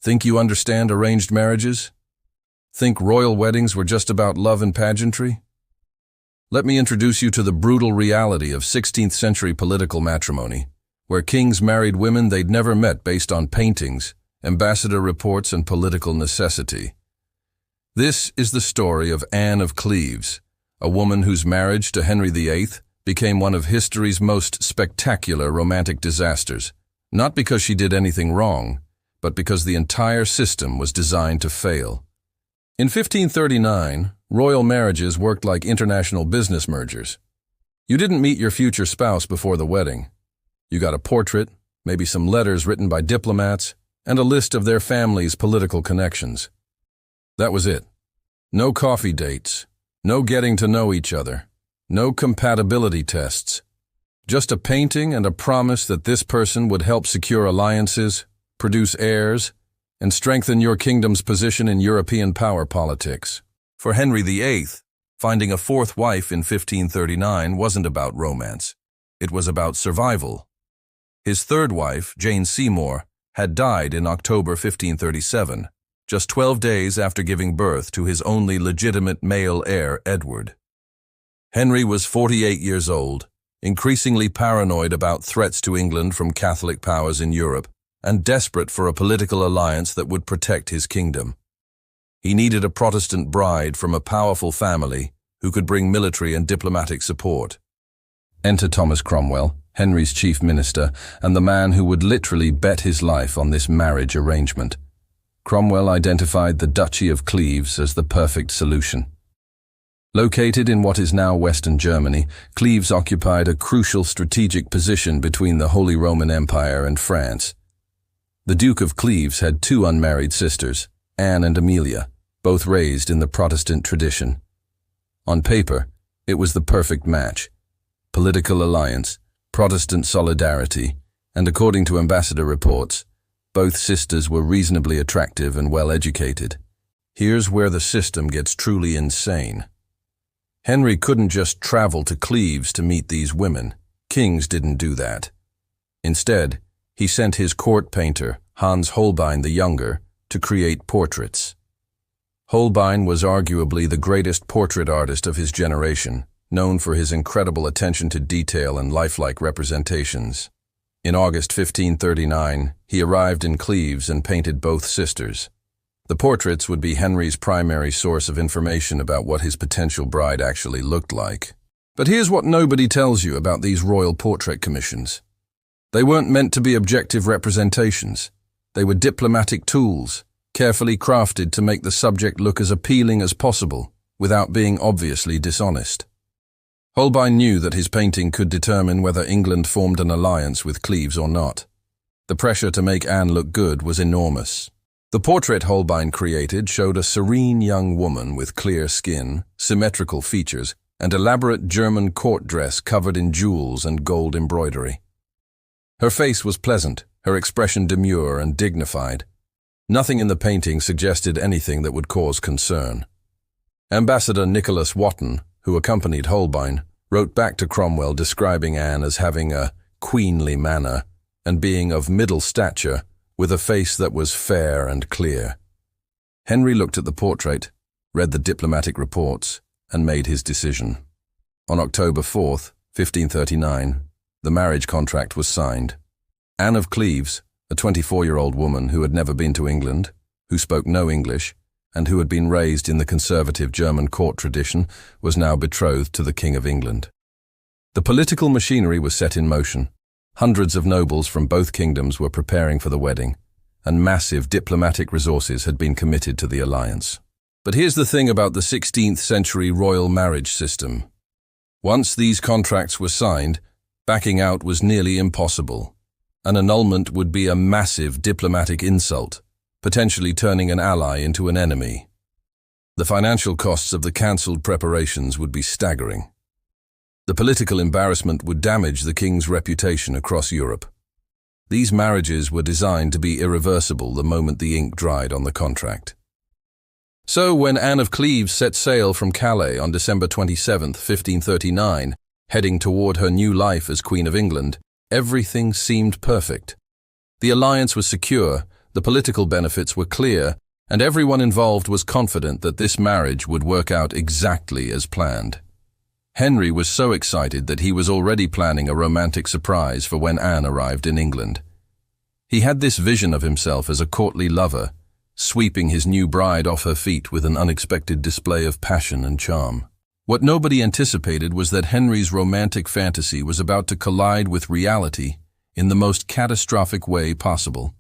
Think you understand arranged marriages? Think royal weddings were just about love and pageantry? Let me introduce you to the brutal reality of 16th century political matrimony, where kings married women they'd never met based on paintings, ambassador reports, and political necessity. This is the story of Anne of Cleves, a woman whose marriage to Henry VIII became one of history's most spectacular romantic disasters, not because she did anything wrong, but because the entire system was designed to fail. In 1539, royal marriages worked like international business mergers. You didn't meet your future spouse before the wedding. You got a portrait, maybe some letters written by diplomats, and a list of their family's political connections. That was it. No coffee dates, no getting to know each other, no compatibility tests. Just a painting and a promise that this person would help secure alliances, produce heirs, and strengthen your kingdom's position in European power politics. For Henry VIII, finding a fourth wife in 1539 wasn't about romance. It was about survival. His third wife, Jane Seymour, had died in October 1537, just 12 days after giving birth to his only legitimate male heir, Edward. Henry was 48 years old, increasingly paranoid about threats to England from Catholic powers in Europe, and desperate for a political alliance that would protect his kingdom. He needed a Protestant bride from a powerful family who could bring military and diplomatic support. Enter Thomas Cromwell, Henry's chief minister, and the man who would literally bet his life on this marriage arrangement. Cromwell identified the Duchy of Cleves as the perfect solution. Located in what is now Western Germany, Cleves occupied a crucial strategic position between the Holy Roman Empire and France. The Duke of Cleves had two unmarried sisters, Anne and Amelia, both raised in the Protestant tradition. On paper, it was the perfect match. Political alliance, Protestant solidarity, and according to ambassador reports, both sisters were reasonably attractive and well-educated. Here's where the system gets truly insane. Henry couldn't just travel to Cleves to meet these women. Kings didn't do that. Instead, he sent his court painter, Hans Holbein the Younger, to create portraits. Holbein was arguably the greatest portrait artist of his generation, known for his incredible attention to detail and lifelike representations. In August 1539, he arrived in Cleves and painted both sisters. The portraits would be Henry's primary source of information about what his potential bride actually looked like. But here's what nobody tells you about these royal portrait commissions. They weren't meant to be objective representations. They were diplomatic tools, carefully crafted to make the subject look as appealing as possible, without being obviously dishonest. Holbein knew that his painting could determine whether England formed an alliance with Cleves or not. The pressure to make Anne look good was enormous. The portrait Holbein created showed a serene young woman with clear skin, symmetrical features, and elaborate German court dress covered in jewels and gold embroidery. Her face was pleasant, her expression demure and dignified. Nothing in the painting suggested anything that would cause concern. Ambassador Nicholas Wotton, who accompanied Holbein, wrote back to Cromwell describing Anne as having a queenly manner and being of middle stature with a face that was fair and clear. Henry looked at the portrait, read the diplomatic reports, and made his decision. On October 4th, 1539, the marriage contract was signed. Anne of Cleves, a 24-year-old woman who had never been to England, who spoke no English, and who had been raised in the conservative German court tradition, was now betrothed to the King of England. The political machinery was set in motion. Hundreds of nobles from both kingdoms were preparing for the wedding, and massive diplomatic resources had been committed to the alliance. But here's the thing about the 16th century royal marriage system. Once these contracts were signed, backing out was nearly impossible. An annulment would be a massive diplomatic insult, potentially turning an ally into an enemy. The financial costs of the cancelled preparations would be staggering. The political embarrassment would damage the king's reputation across Europe. These marriages were designed to be irreversible the moment the ink dried on the contract. So when Anne of Cleves set sail from Calais on December 27, 1539, heading toward her new life as Queen of England, everything seemed perfect. The alliance was secure, the political benefits were clear, and everyone involved was confident that this marriage would work out exactly as planned. Henry was so excited that he was already planning a romantic surprise for when Anne arrived in England. He had this vision of himself as a courtly lover, sweeping his new bride off her feet with an unexpected display of passion and charm. What nobody anticipated was that Henry's romantic fantasy was about to collide with reality in the most catastrophic way possible.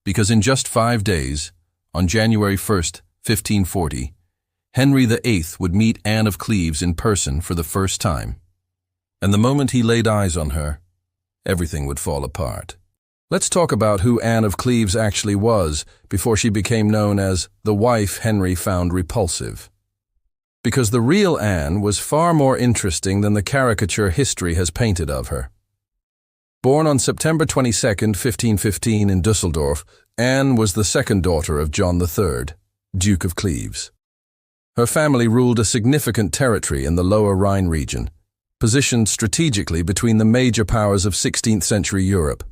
Because in just 5 days, on January 1st, 1540, Henry VIII would meet Anne of Cleves in person for the first time. And the moment he laid eyes on her, everything would fall apart. Let's talk about who Anne of Cleves actually was before she became known as the wife Henry found repulsive. Because the real Anne was far more interesting than the caricature history has painted of her. Born on September 22, 1515 in Dusseldorf, Anne was the second daughter of John III, Duke of Cleves. Her family ruled a significant territory in the Lower Rhine region, positioned strategically between the major powers of 16th century Europe.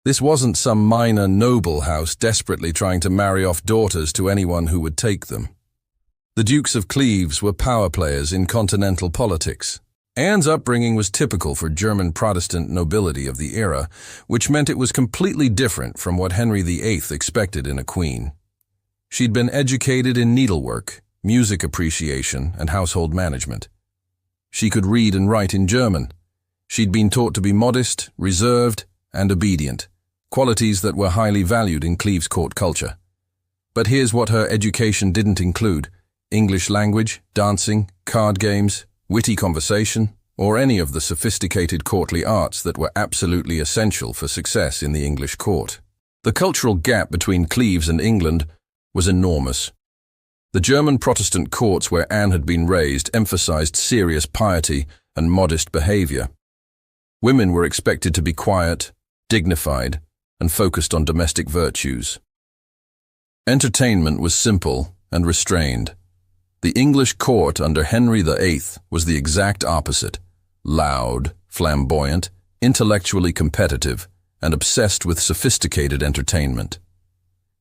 This wasn't some minor noble house desperately trying to marry off daughters to anyone who would take them. The Dukes of Cleves were power players in continental politics. Anne's upbringing was typical for German Protestant nobility of the era, which meant it was completely different from what Henry VIII expected in a queen. She'd been educated in needlework, music appreciation, and household management. She could read and write in German. She'd been taught to be modest, reserved, and obedient, qualities that were highly valued in Cleves court culture. But here's what her education didn't include: English language, dancing, card games, witty conversation, or any of the sophisticated courtly arts that were absolutely essential for success in the English court. The cultural gap between Cleves and England was enormous. The German Protestant courts where Anne had been raised emphasized serious piety and modest behavior. Women were expected to be quiet, dignified, and focused on domestic virtues. Entertainment was simple and restrained. The English court under Henry VIII was the exact opposite: loud, flamboyant, intellectually competitive, and obsessed with sophisticated entertainment.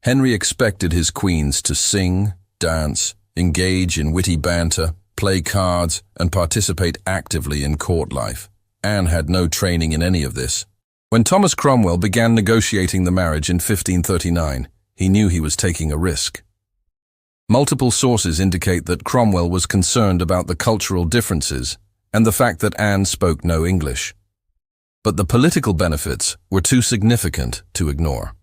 Henry expected his queens to sing, dance, engage in witty banter, play cards, and participate actively in court life. Anne had no training in any of this. When Thomas Cromwell began negotiating the marriage in 1539, he knew he was taking a risk. Multiple sources indicate that Cromwell was concerned about the cultural differences and the fact that Anne spoke no English. But the political benefits were too significant to ignore.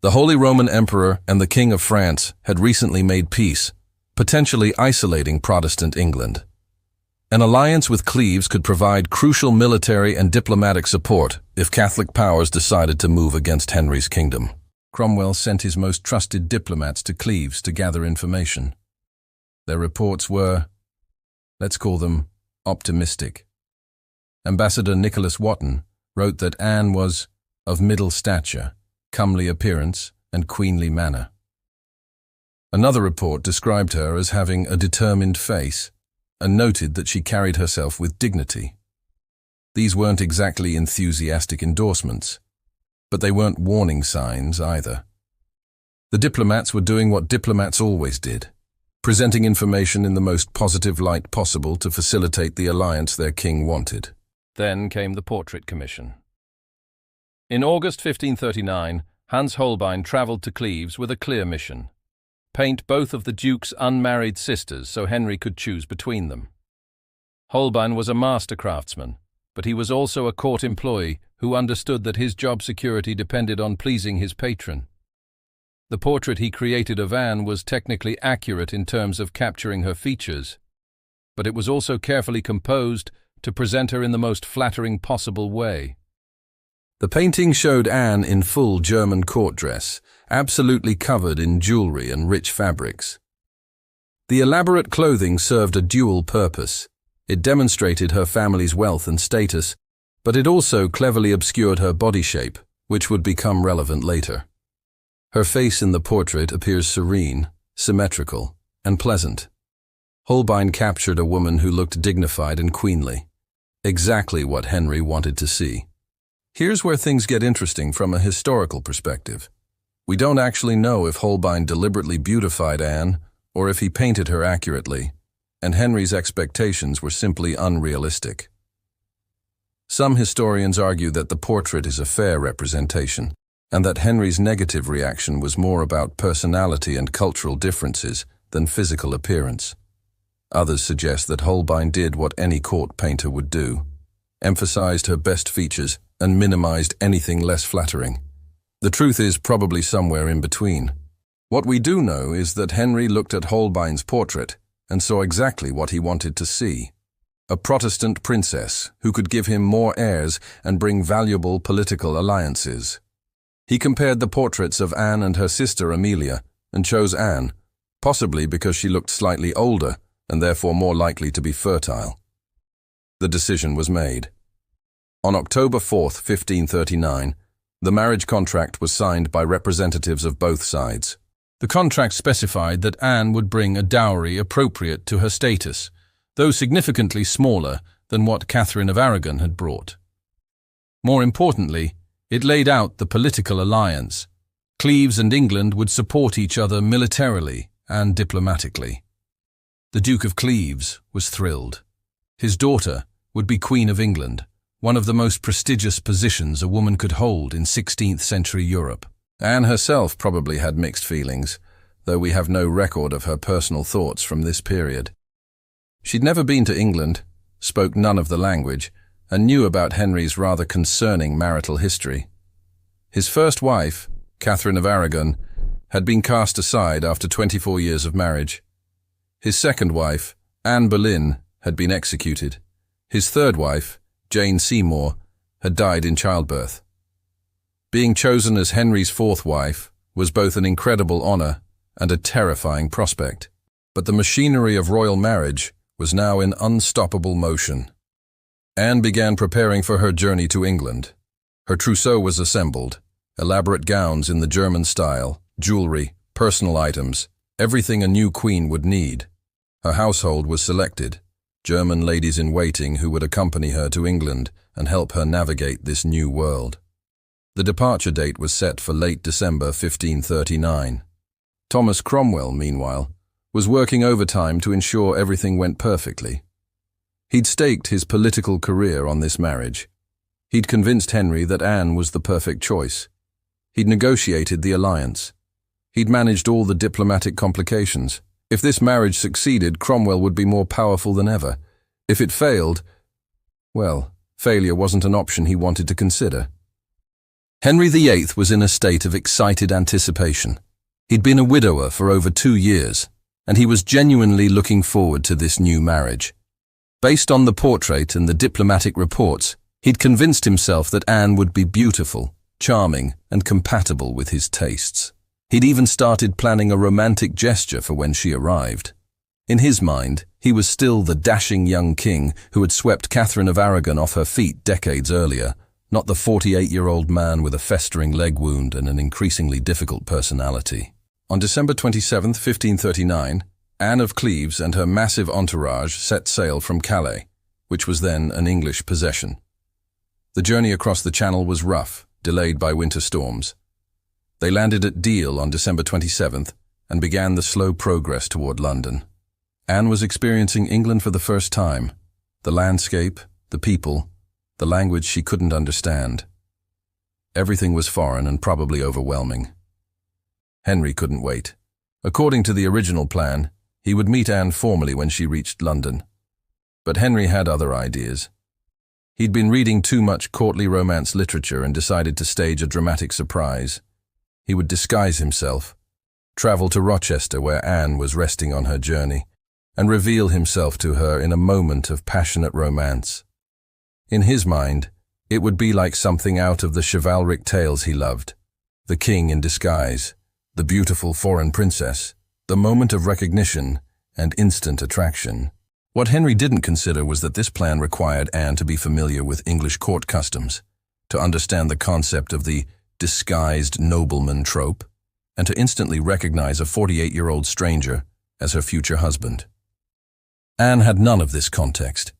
The Holy Roman Emperor and the King of France had recently made peace, potentially isolating Protestant England. An alliance with Cleves could provide crucial military and diplomatic support if Catholic powers decided to move against Henry's kingdom. Cromwell sent his most trusted diplomats to Cleves to gather information. Their reports were, let's call them, optimistic. Ambassador Nicholas Wotton wrote that Anne was of middle stature, comely appearance, and queenly manner. Another report described her as having a determined face and noted that she carried herself with dignity. These weren't exactly enthusiastic endorsements, but they weren't warning signs either. The diplomats were doing what diplomats always did, presenting information in the most positive light possible to facilitate the alliance their king wanted. Then came the Portrait Commission. In August 1539, Hans Holbein travelled to Cleves with a clear mission: paint both of the Duke's unmarried sisters so Henry could choose between them. Holbein was a master craftsman, but he was also a court employee who understood that his job security depended on pleasing his patron. The portrait he created of Anne was technically accurate in terms of capturing her features, but it was also carefully composed to present her in the most flattering possible way. The painting showed Anne in full German court dress, absolutely covered in jewelry and rich fabrics. The elaborate clothing served a dual purpose. It demonstrated her family's wealth and status, but it also cleverly obscured her body shape, which would become relevant later. Her face in the portrait appears serene, symmetrical, and pleasant. Holbein captured a woman who looked dignified and queenly, exactly what Henry wanted to see. Here's where things get interesting from a historical perspective. We don't actually know if Holbein deliberately beautified Anne or if he painted her accurately, and Henry's expectations were simply unrealistic. Some historians argue that the portrait is a fair representation, and that Henry's negative reaction was more about personality and cultural differences than physical appearance. Others suggest that Holbein did what any court painter would do, emphasized her best features and minimized anything less flattering. The truth is probably somewhere in between. What we do know is that Henry looked at Holbein's portrait and saw exactly what he wanted to see: a Protestant princess who could give him more heirs and bring valuable political alliances. He compared the portraits of Anne and her sister Amelia and chose Anne, possibly because she looked slightly older and therefore more likely to be fertile. The decision was made. On October 4th, 1539, the marriage contract was signed by representatives of both sides. The contract specified that Anne would bring a dowry appropriate to her status, though significantly smaller than what Catherine of Aragon had brought. More importantly, it laid out the political alliance. Cleves and England would support each other militarily and diplomatically. The Duke of Cleves was thrilled. His daughter would be Queen of England, one of the most prestigious positions a woman could hold in 16th century Europe. Anne herself probably had mixed feelings, though we have no record of her personal thoughts from this period. She'd never been to England, spoke none of the language, and knew about Henry's rather concerning marital history. His first wife, Catherine of Aragon, had been cast aside after 24 years of marriage. His second wife, Anne Boleyn, had been executed. His third wife, Jane Seymour, had died in childbirth. Being chosen as Henry's fourth wife was both an incredible honor and a terrifying prospect. But the machinery of royal marriage was now in unstoppable motion. Anne began preparing for her journey to England. Her trousseau was assembled, elaborate gowns in the German style, jewelry, personal items, everything a new queen would need. Her household was selected, German ladies-in-waiting who would accompany her to England and help her navigate this new world. The departure date was set for late December 1539. Thomas Cromwell, meanwhile, was working overtime to ensure everything went perfectly. He'd staked his political career on this marriage. He'd convinced Henry that Anne was the perfect choice. He'd negotiated the alliance. He'd managed all the diplomatic complications. If this marriage succeeded, Cromwell would be more powerful than ever. If it failed, well, failure wasn't an option he wanted to consider. Henry VIII was in a state of excited anticipation. He'd been a widower for over 2 years, and he was genuinely looking forward to this new marriage. Based on the portrait and the diplomatic reports, he'd convinced himself that Anne would be beautiful, charming, and compatible with his tastes. He'd even started planning a romantic gesture for when she arrived. In his mind, he was still the dashing young king who had swept Catherine of Aragon off her feet decades earlier, not the 48-year-old man with a festering leg wound and an increasingly difficult personality. On December 27, 1539, Anne of Cleves and her massive entourage set sail from Calais, which was then an English possession. The journey across the Channel was rough, delayed by winter storms. They landed at Deal on December 27th and began the slow progress toward London. Anne was experiencing England for the first time, the landscape, the people, the language she couldn't understand. Everything was foreign and probably overwhelming. Henry couldn't wait. According to the original plan, he would meet Anne formally when she reached London. But Henry had other ideas. He'd been reading too much courtly romance literature and decided to stage a dramatic surprise. He would disguise himself, travel to Rochester where Anne was resting on her journey, and reveal himself to her in a moment of passionate romance. In his mind, it would be like something out of the chivalric tales he loved. The king in disguise, the beautiful foreign princess, the moment of recognition and instant attraction. What Henry didn't consider was that this plan required Anne to be familiar with English court customs, to understand the concept of the disguised nobleman trope, and to instantly recognize a 48-year-old stranger as her future husband. Anne had none of this context.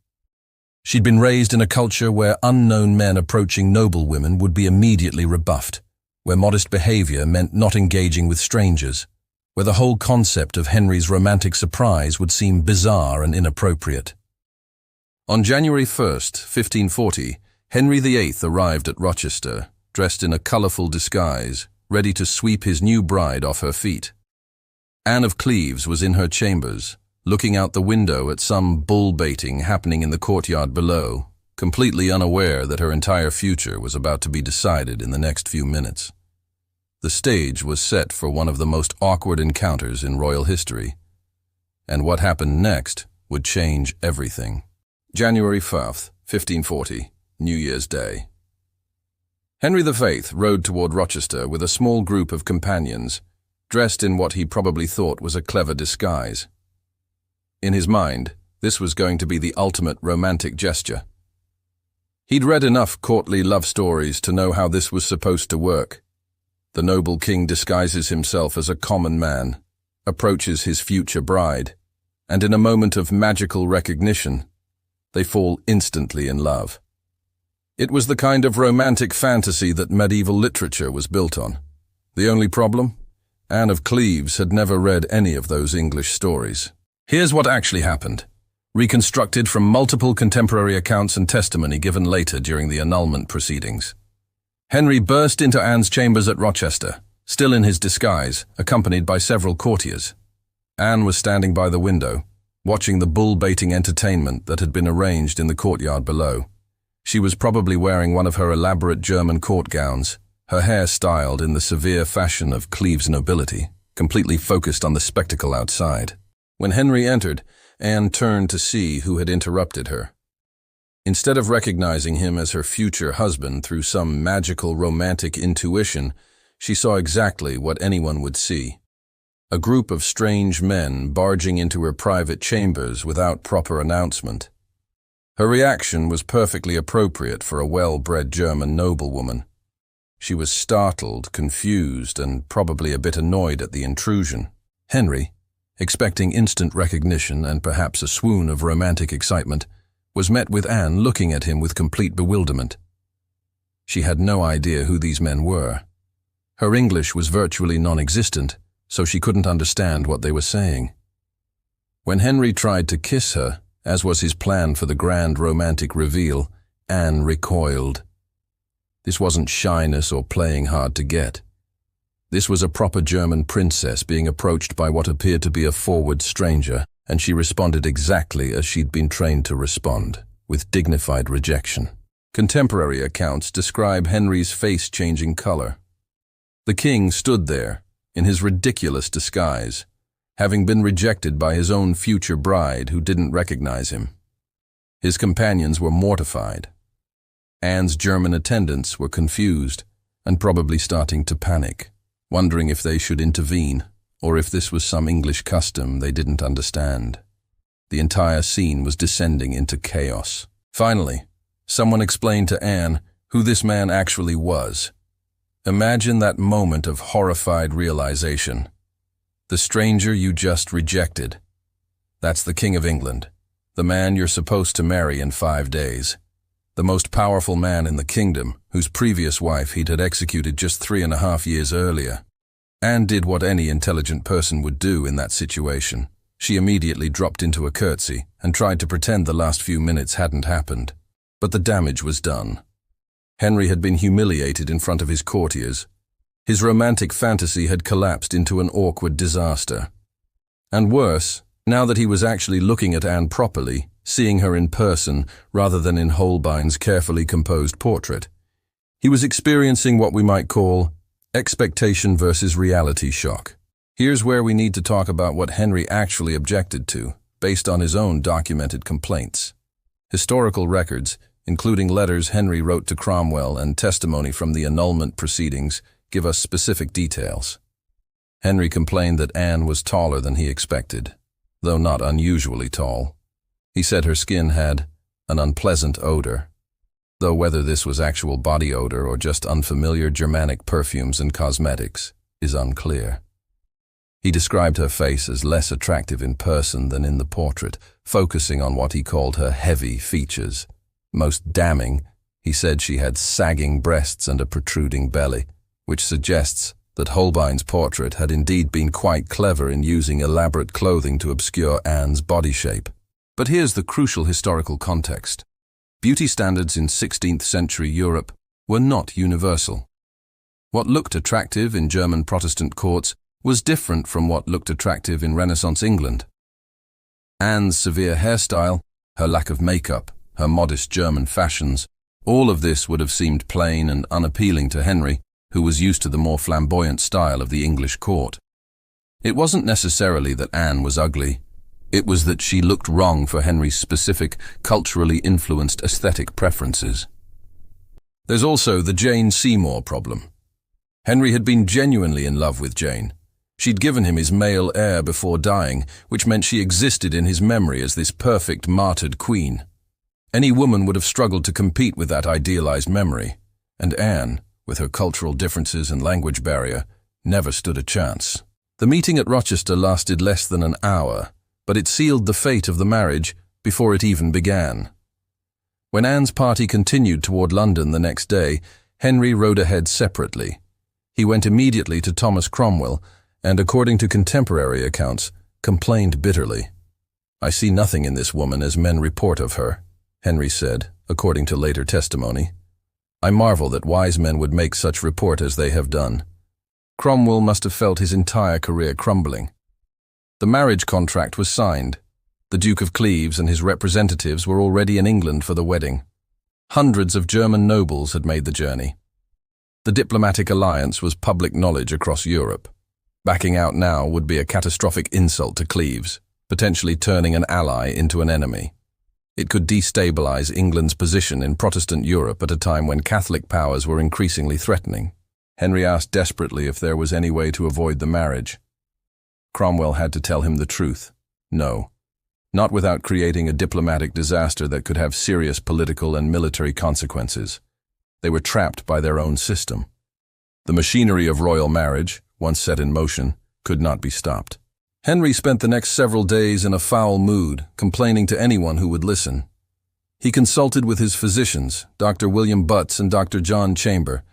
She'd been raised in a culture where unknown men approaching noble women would be immediately rebuffed, where modest behavior meant not engaging with strangers, where the whole concept of Henry's romantic surprise would seem bizarre and inappropriate. On January 1st, 1540, Henry VIII arrived at Rochester, dressed in a colourful disguise, ready to sweep his new bride off her feet. Anne of Cleves was in her chambers, looking out the window at some bull-baiting happening in the courtyard below, completely unaware that her entire future was about to be decided in the next few minutes. The stage was set for one of the most awkward encounters in royal history, and what happened next would change everything. January 5th, 1540, New Year's Day. Henry VIII rode toward Rochester with a small group of companions, dressed in what he probably thought was a clever disguise. In his mind, this was going to be the ultimate romantic gesture. He'd read enough courtly love stories to know how this was supposed to work. The noble king disguises himself as a common man, approaches his future bride, and in a moment of magical recognition, they fall instantly in love. It was the kind of romantic fantasy that medieval literature was built on. The only problem? Anne of Cleves had never read any of those English stories. Here's what actually happened, reconstructed from multiple contemporary accounts and testimony given later during the annulment proceedings. Henry burst into Anne's chambers at Rochester, still in his disguise, accompanied by several courtiers. Anne was standing by the window, watching the bull-baiting entertainment that had been arranged in the courtyard below. She was probably wearing one of her elaborate German court gowns, her hair styled in the severe fashion of Cleves nobility, completely focused on the spectacle outside. When Henry entered, Anne turned to see who had interrupted her. Instead of recognizing him as her future husband through some magical romantic intuition, she saw exactly what anyone would see. A group of strange men barging into her private chambers without proper announcement. Her reaction was perfectly appropriate for a well-bred German noblewoman. She was startled, confused, and probably a bit annoyed at the intrusion. Henry, expecting instant recognition and perhaps a swoon of romantic excitement, was met with Anne looking at him with complete bewilderment. She had no idea who these men were. Her English was virtually non-existent, so she couldn't understand what they were saying. When Henry tried to kiss her, as was his plan for the grand romantic reveal, Anne recoiled. This wasn't shyness or playing hard to get. This was a proper German princess being approached by what appeared to be a forward stranger, and she responded exactly as she'd been trained to respond, with dignified rejection. Contemporary accounts describe Henry's face changing color. The king stood there, in his ridiculous disguise, having been rejected by his own future bride who didn't recognize him. His companions were mortified. Anne's German attendants were confused and probably starting to panic, wondering if they should intervene or if this was some English custom they didn't understand. The entire scene was descending into chaos. Finally, someone explained to Anne who this man actually was. Imagine that moment of horrified realization. The stranger you just rejected. That's the King of England, the man you're supposed to marry in 5 days. The most powerful man in the kingdom, whose previous wife he'd had executed just 3.5 years earlier. Anne did what any intelligent person would do in that situation. She immediately dropped into a curtsy and tried to pretend the last few minutes hadn't happened. But the damage was done. Henry had been humiliated in front of his courtiers. His romantic fantasy had collapsed into an awkward disaster. And worse, now that he was actually looking at Anne properly, seeing her in person rather than in Holbein's carefully composed portrait, he was experiencing what we might call expectation versus reality shock. Here's where we need to talk about what Henry actually objected to, based on his own documented complaints. Historical records, including letters Henry wrote to Cromwell and testimony from the annulment proceedings, give us specific details. Henry complained that Anne was taller than he expected, though not unusually tall. He said her skin had an unpleasant odor, though whether this was actual body odor or just unfamiliar Germanic perfumes and cosmetics is unclear. He described her face as less attractive in person than in the portrait, focusing on what he called her heavy features. Most damning, he said she had sagging breasts and a protruding belly, which suggests that Holbein's portrait had indeed been quite clever in using elaborate clothing to obscure Anne's body shape. But here's the crucial historical context. Beauty standards in 16th century Europe were not universal. What looked attractive in German Protestant courts was different from what looked attractive in Renaissance England. Anne's severe hairstyle, her lack of makeup, her modest German fashions, all of this would have seemed plain and unappealing to Henry, who was used to the more flamboyant style of the English court. It wasn't necessarily that Anne was ugly. It was that she looked wrong for Henry's specific, culturally influenced aesthetic preferences. There's also the Jane Seymour problem. Henry had been genuinely in love with Jane. She'd given him his male heir before dying, which meant she existed in his memory as this perfect, martyred queen. Any woman would have struggled to compete with that idealized memory, and Anne, with her cultural differences and language barrier, never stood a chance. The meeting at Rochester lasted less than an hour, but it sealed the fate of the marriage before it even began. When Anne's party continued toward London the next day, Henry rode ahead separately. He went immediately to Thomas Cromwell and, according to contemporary accounts, complained bitterly. "I see nothing in this woman as men report of her," Henry said, according to later testimony. "I marvel that wise men would make such report as they have done." Cromwell must have felt his entire career crumbling. The marriage contract was signed. The Duke of Cleves and his representatives were already in England for the wedding. Hundreds of German nobles had made the journey. The diplomatic alliance was public knowledge across Europe. Backing out now would be a catastrophic insult to Cleves, potentially turning an ally into an enemy. It could destabilize England's position in Protestant Europe at a time when Catholic powers were increasingly threatening. Henry asked desperately if there was any way to avoid the marriage. Cromwell had to tell him the truth. No. Not without creating a diplomatic disaster that could have serious political and military consequences. They were trapped by their own system. The machinery of royal marriage, once set in motion, could not be stopped. Henry spent the next several days in a foul mood, complaining to anyone who would listen. He consulted with his physicians, Dr. William Butts and Dr. John Chamber,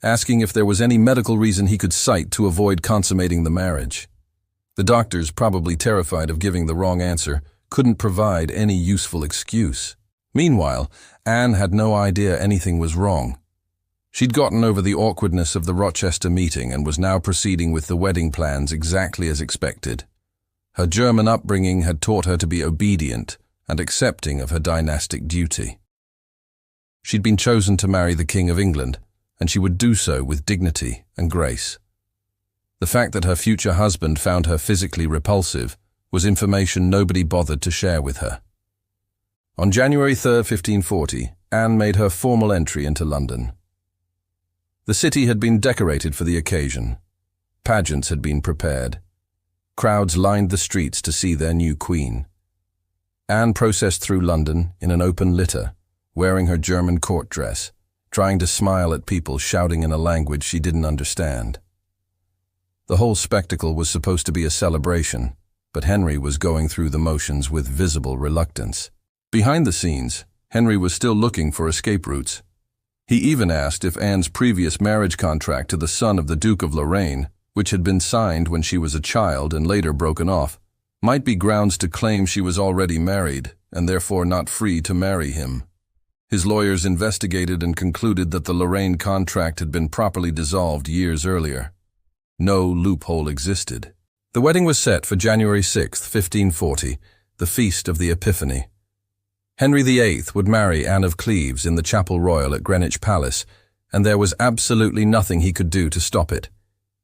asking if there was any medical reason he could cite to avoid consummating the marriage. The doctors, probably terrified of giving the wrong answer, couldn't provide any useful excuse. Meanwhile, Anne had no idea anything was wrong. She'd gotten over the awkwardness of the Rochester meeting and was now proceeding with the wedding plans exactly as expected. Her German upbringing had taught her to be obedient and accepting of her dynastic duty. She'd been chosen to marry the King of England, and she would do so with dignity and grace. The fact that her future husband found her physically repulsive was information nobody bothered to share with her. On January 3, 1540, Anne made her formal entry into London. The city had been decorated for the occasion. Pageants had been prepared. Crowds lined the streets to see their new queen. Anne processed through London in an open litter, wearing her German court dress, trying to smile at people shouting in a language she didn't understand. The whole spectacle was supposed to be a celebration, but Henry was going through the motions with visible reluctance. Behind the scenes, Henry was still looking for escape routes. He even asked if Anne's previous marriage contract to the son of the Duke of Lorraine, which had been signed when she was a child and later broken off, might be grounds to claim she was already married and therefore not free to marry him. His lawyers investigated and concluded that the Lorraine contract had been properly dissolved years earlier. No loophole existed. The wedding was set for January 6, 1540, the feast of the Epiphany. Henry VIII would marry Anne of Cleves in the Chapel Royal at Greenwich Palace, and there was absolutely nothing he could do to stop it.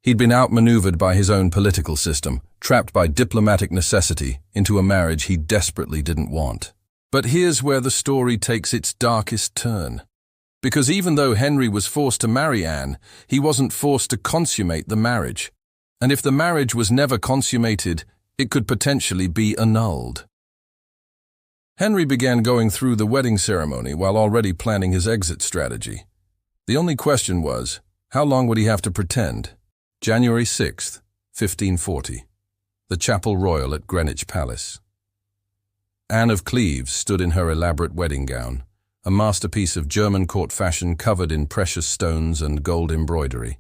He'd been outmaneuvered by his own political system, trapped by diplomatic necessity into a marriage he desperately didn't want. But here's where the story takes its darkest turn. Because even though Henry was forced to marry Anne, he wasn't forced to consummate the marriage. And if the marriage was never consummated, it could potentially be annulled. Henry began going through the wedding ceremony while already planning his exit strategy. The only question was, how long would he have to pretend? January 6, 1540. The Chapel Royal at Greenwich Palace. Anne of Cleves stood in her elaborate wedding gown, a masterpiece of German court fashion covered in precious stones and gold embroidery.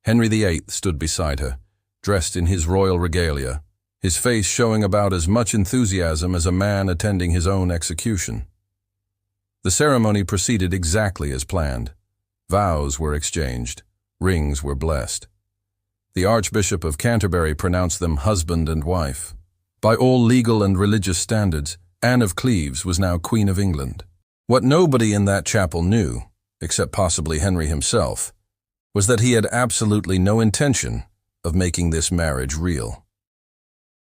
Henry VIII stood beside her, dressed in his royal regalia, his face showing about as much enthusiasm as a man attending his own execution. The ceremony proceeded exactly as planned. Vows were exchanged, rings were blessed. The Archbishop of Canterbury pronounced them husband and wife. By all legal and religious standards, Anne of Cleves was now Queen of England. What nobody in that chapel knew, except possibly Henry himself, was that he had absolutely no intention of making this marriage real.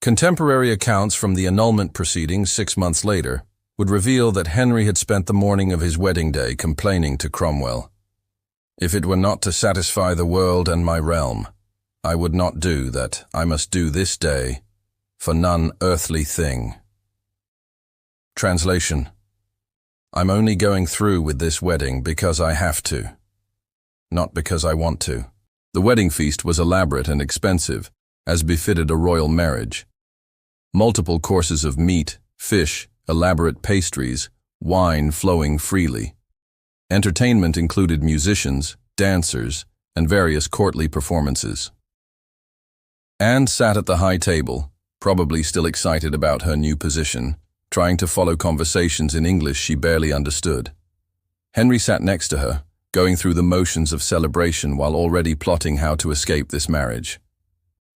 Contemporary accounts from the annulment proceedings 6 months later would reveal that Henry had spent the morning of his wedding day complaining to Cromwell, "If it were not to satisfy the world and my realm, I would not do that I must do this day for none earthly thing." Translation: I'm only going through with this wedding because I have to, not because I want to. The wedding feast was elaborate and expensive, as befitted a royal marriage. Multiple courses of meat, fish, elaborate pastries, wine flowing freely. Entertainment included musicians, dancers, and various courtly performances. Anne sat at the high table, probably still excited about her new position, trying to follow conversations in English she barely understood. Henry sat next to her, going through the motions of celebration while already plotting how to escape this marriage.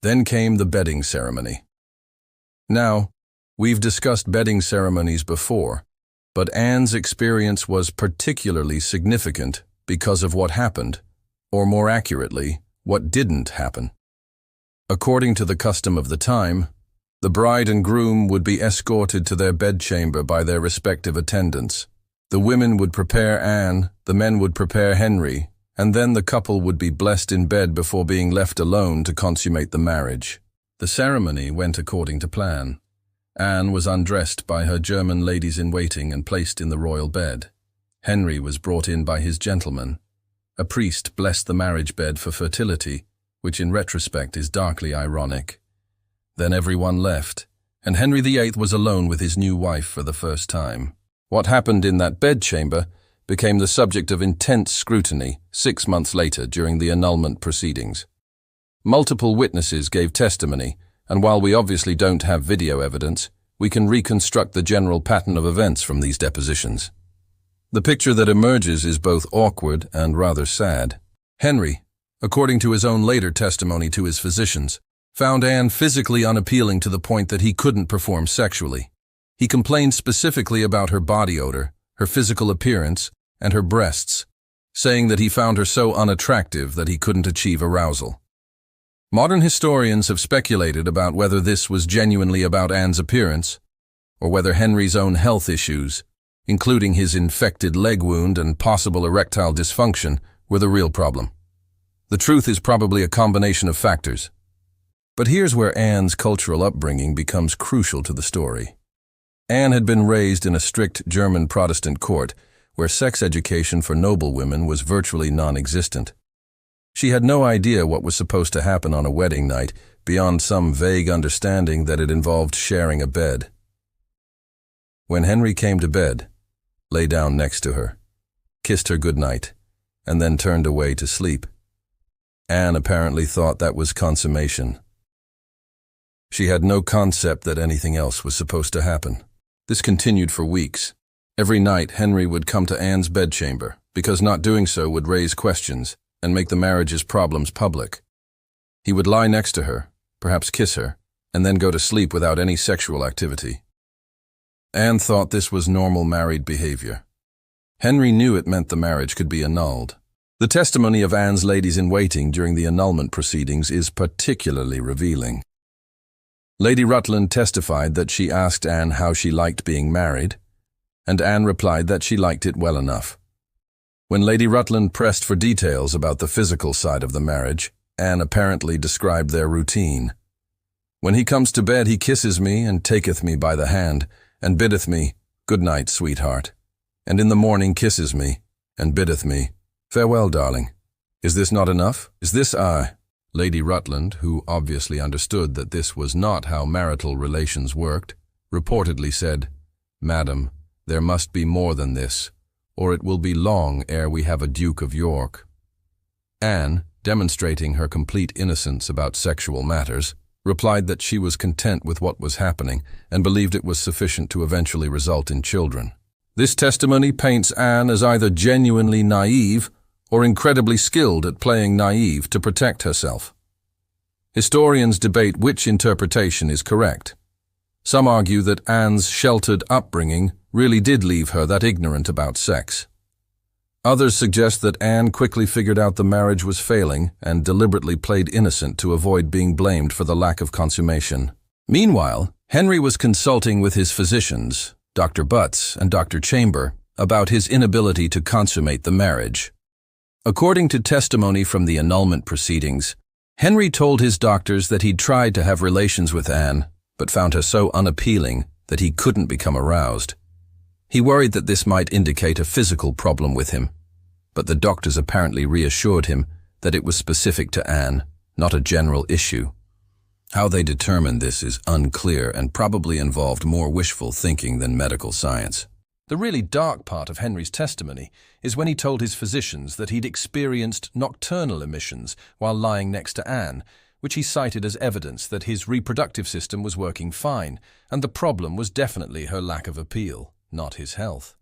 Then came the bedding ceremony. Now, we've discussed bedding ceremonies before, but Anne's experience was particularly significant because of what happened, or more accurately, what didn't happen. According to the custom of the time, the bride and groom would be escorted to their bedchamber by their respective attendants. The women would prepare Anne, the men would prepare Henry, and then the couple would be blessed in bed before being left alone to consummate the marriage. The ceremony went according to plan. Anne was undressed by her German ladies-in-waiting and placed in the royal bed. Henry was brought in by his gentleman. A priest blessed the marriage bed for fertility, which in retrospect is darkly ironic. Then everyone left, and Henry VIII was alone with his new wife for the first time. What happened in that bedchamber became the subject of intense scrutiny 6 months later during the annulment proceedings. Multiple witnesses gave testimony, and while we obviously don't have video evidence, we can reconstruct the general pattern of events from these depositions. The picture that emerges is both awkward and rather sad. Henry, according to his own later testimony to his physicians, found Anne physically unappealing to the point that he couldn't perform sexually. He complained specifically about her body odor, her physical appearance, and her breasts, saying that he found her so unattractive that he couldn't achieve arousal. Modern historians have speculated about whether this was genuinely about Anne's appearance, or whether Henry's own health issues, including his infected leg wound and possible erectile dysfunction, were the real problem. The truth is probably a combination of factors. But here's where Anne's cultural upbringing becomes crucial to the story. Anne had been raised in a strict German Protestant court where sex education for noblewomen was virtually non-existent. She had no idea what was supposed to happen on a wedding night beyond some vague understanding that it involved sharing a bed. When Henry came to bed, lay down next to her, kissed her goodnight, and then turned away to sleep, Anne apparently thought that was consummation. She had no concept that anything else was supposed to happen. This continued for weeks. Every night, Henry would come to Anne's bedchamber, because not doing so would raise questions and make the marriage's problems public. He would lie next to her, perhaps kiss her, and then go to sleep without any sexual activity. Anne thought this was normal married behavior. Henry knew it meant the marriage could be annulled. The testimony of Anne's ladies-in-waiting during the annulment proceedings is particularly revealing. Lady Rutland testified that she asked Anne how she liked being married, and Anne replied that she liked it well enough. When Lady Rutland pressed for details about the physical side of the marriage, Anne apparently described their routine. "When he comes to bed, he kisses me and taketh me by the hand, and biddeth me, 'Good night, sweetheart,' and in the morning kisses me, and biddeth me, 'Farewell, darling.' Is this not enough? Is this I?" Lady Rutland, who obviously understood that this was not how marital relations worked, reportedly said, "Madam, there must be more than this, or it will be long ere we have a Duke of York." Anne, demonstrating her complete innocence about sexual matters, replied that she was content with what was happening and believed it was sufficient to eventually result in children. This testimony paints Anne as either genuinely naive or incredibly skilled at playing naive to protect herself. Historians debate which interpretation is correct. Some argue that Anne's sheltered upbringing really did leave her that ignorant about sex. Others suggest that Anne quickly figured out the marriage was failing and deliberately played innocent to avoid being blamed for the lack of consummation. Meanwhile, Henry was consulting with his physicians, Dr. Butts and Dr. Chamber, about his inability to consummate the marriage. According to testimony from the annulment proceedings, Henry told his doctors that he'd tried to have relations with Anne, but found her so unappealing that he couldn't become aroused. He worried that this might indicate a physical problem with him, but the doctors apparently reassured him that it was specific to Anne, not a general issue. How they determined this is unclear and probably involved more wishful thinking than medical science. The really dark part of Henry's testimony is when he told his physicians that he'd experienced nocturnal emissions while lying next to Anne, which he cited as evidence that his reproductive system was working fine, and the problem was definitely her lack of appeal, not his health.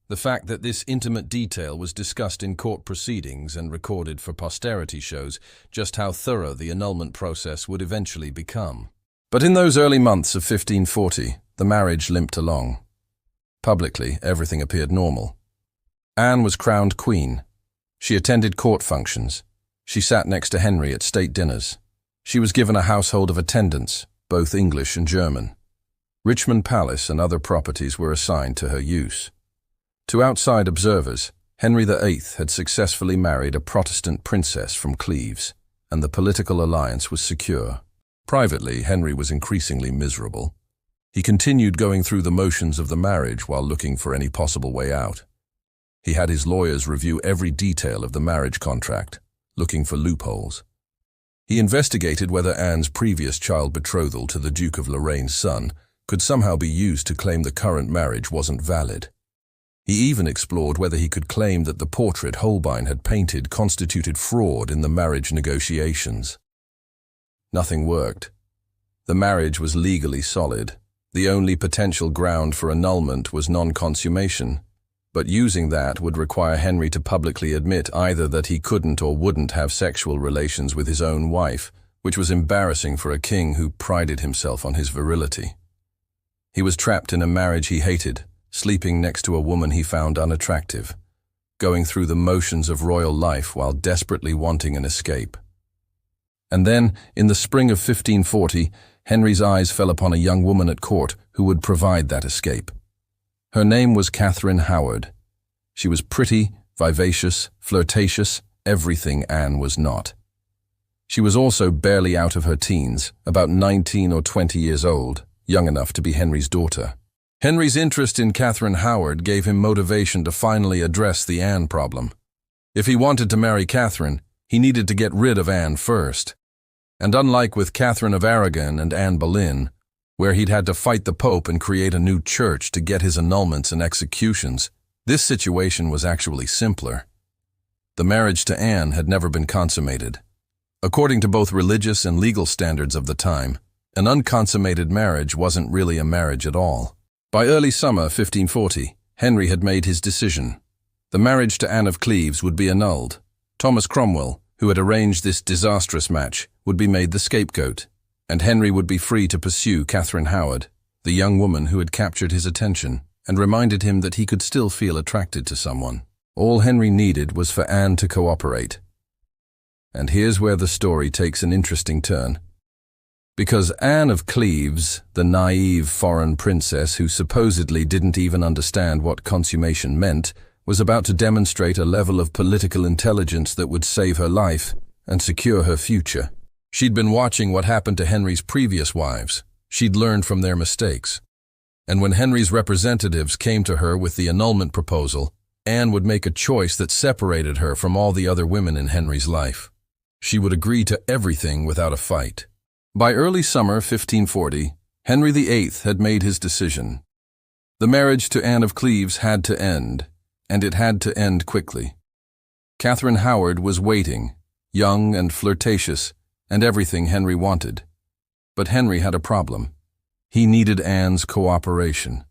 The fact that this intimate detail was discussed in court proceedings and recorded for posterity shows just how thorough the annulment process would eventually become. But in those early months of 1540, the marriage limped along. Publicly, everything appeared normal. Anne was crowned queen. She attended court functions. She sat next to Henry at state dinners. She was given a household of attendants, both English and German. Richmond Palace and other properties were assigned to her use. To outside observers, Henry VIII had successfully married a Protestant princess from Cleves, and the political alliance was secure. Privately, Henry was increasingly miserable. He continued going through the motions of the marriage while looking for any possible way out. He had his lawyers review every detail of the marriage contract, looking for loopholes. He investigated whether Anne's previous child betrothal to the Duke of Lorraine's son could somehow be used to claim the current marriage wasn't valid. He even explored whether he could claim that the portrait Holbein had painted constituted fraud in the marriage negotiations. Nothing worked. The marriage was legally solid. The only potential ground for annulment was non-consummation, but using that would require Henry to publicly admit either that he couldn't or wouldn't have sexual relations with his own wife, which was embarrassing for a king who prided himself on his virility. He was trapped in a marriage he hated, sleeping next to a woman he found unattractive, going through the motions of royal life while desperately wanting an escape. And then, in the spring of 1540, Henry's eyes fell upon a young woman at court who would provide that escape. Her name was Catherine Howard. She was pretty, vivacious, flirtatious, everything Anne was not. She was also barely out of her teens, about 19 or 20 years old, young enough to be Henry's daughter. Henry's interest in Catherine Howard gave him motivation to finally address the Anne problem. If he wanted to marry Catherine, he needed to get rid of Anne first. And unlike with Catherine of Aragon and Anne Boleyn, where he'd had to fight the Pope and create a new church to get his annulments and executions, this situation was actually simpler. The marriage to Anne had never been consummated. According to both religious and legal standards of the time, an unconsummated marriage wasn't really a marriage at all. By early summer 1540, Henry had made his decision. The marriage to Anne of Cleves would be annulled. Thomas Cromwell, who had arranged this disastrous match, would be made the scapegoat, and Henry would be free to pursue Catherine Howard, the young woman who had captured his attention and reminded him that he could still feel attracted to someone. All Henry needed was for Anne to cooperate. And here's where the story takes an interesting turn. Because Anne of Cleves, the naive foreign princess who supposedly didn't even understand what consummation meant, was about to demonstrate a level of political intelligence that would save her life and secure her future. She'd been watching what happened to Henry's previous wives. She'd learned from their mistakes. And when Henry's representatives came to her with the annulment proposal, Anne would make a choice that separated her from all the other women in Henry's life. She would agree to everything without a fight. By early summer 1540, Henry VIII had made his decision. The marriage to Anne of Cleves had to end, and it had to end quickly. Catherine Howard was waiting, young and flirtatious, and everything Henry wanted. But Henry had a problem. He needed Anne's cooperation.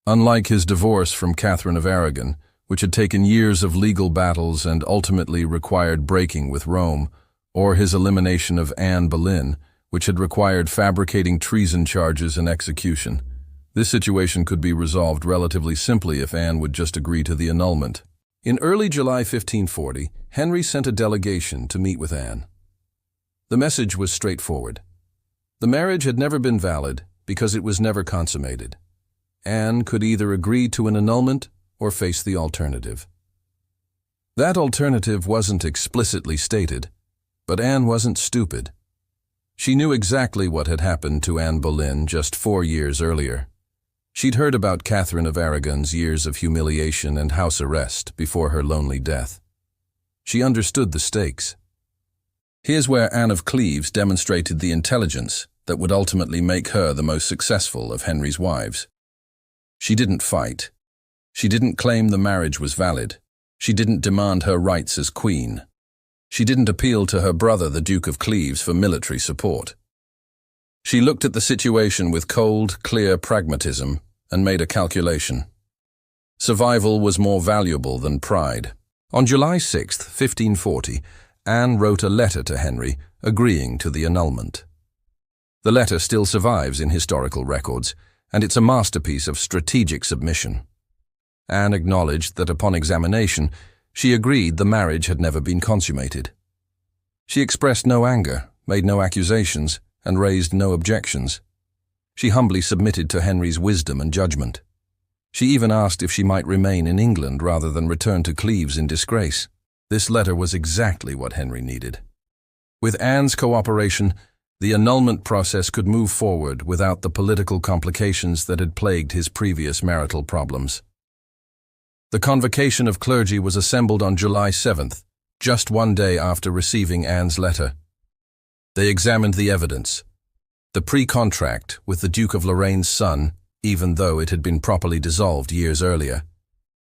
Unlike his divorce from Catherine of Aragon, which had taken years of legal battles and ultimately required breaking with Rome, or his elimination of Anne Boleyn, which had required fabricating treason charges and execution, this situation could be resolved relatively simply if Anne would just agree to the annulment. In early July 1540, Henry sent a delegation to meet with Anne. The message was straightforward. The marriage had never been valid because it was never consummated. Anne could either agree to an annulment or face the alternative. That alternative wasn't explicitly stated, but Anne wasn't stupid. She knew exactly what had happened to Anne Boleyn just 4 years earlier. She'd heard about Catherine of Aragon's years of humiliation and house arrest before her lonely death. She understood the stakes. Here's where Anne of Cleves demonstrated the intelligence that would ultimately make her the most successful of Henry's wives. She didn't fight. She didn't claim the marriage was valid. She didn't demand her rights as queen. She didn't appeal to her brother, the Duke of Cleves, for military support. She looked at the situation with cold, clear pragmatism and made a calculation. Survival was more valuable than pride. On July 6, 1540, Anne wrote a letter to Henry agreeing to the annulment. The letter still survives in historical records, and it's a masterpiece of strategic submission. Anne acknowledged that upon examination, she agreed the marriage had never been consummated. She expressed no anger, made no accusations, and raised no objections. She humbly submitted to Henry's wisdom and judgment. She even asked if she might remain in England rather than return to Cleves in disgrace. This letter was exactly what Henry needed. With Anne's cooperation, the annulment process could move forward without the political complications that had plagued his previous marital problems. The convocation of clergy was assembled on July 7th, just 1 day after receiving Anne's letter. They examined the evidence. The pre-contract with the Duke of Lorraine's son, even though it had been properly dissolved years earlier.